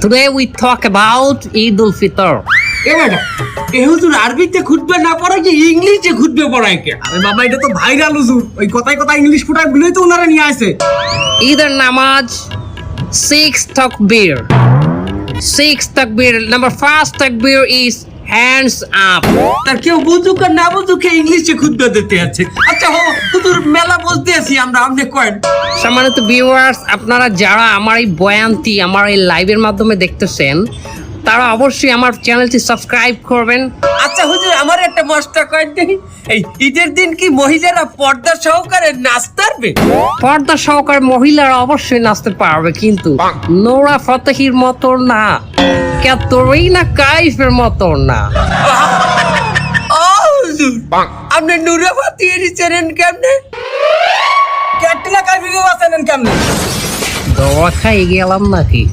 Today we talk about Eid al-Fitr. হুজুর আরবিতে খুতবা না পড়ায় কি ইংলিশে খুতবা পড়ায় কে? আরে বাবা এটা তো ভাইরাল হুজুর, ওই কথায় কথায় ইংলিশ ফুটায় বলেই তো ওনারা নিয়ে আসে। Either namaz, 6 takbir. 6 takbir. Number first takbir is hands up. তার কেউ বুঝুক আর না বুঝুক ইংলিশে খুতবা দিতে আছে। আচ্ছা হুজুর মেলা বলতে আছি আমরা, আপনি কয়েন। সম্মানিত ভিউয়ার্স, আপনারা যারা আমার এই বয়ানটি আমার এই লাইভের মাধ্যমে দেখতেছেন তারা অবশ্যই আমার চ্যানেলটি সাবস্ক্রাইব করবেন। আচ্ছা হুজুর আমার একটা মশটা কয়েন নেই, এই ঈদের দিন কি মহিলারা পর্দা সহকারে নাচতে পারবে? পর্দা সহকারে মহিলারা অবশ্যই নাচতে পারবে, কিন্তু নোরা ফতেহির মতো না, ক্যাথরিনা কাইফের মতো না। ও হুজুর আপনি নুরাবাতি এরি চেনেন কেমনে? ক্যাটরিনা কাইফকে বাঁচানেন কেমনে? দোয়া খাই গেলাম নাকি?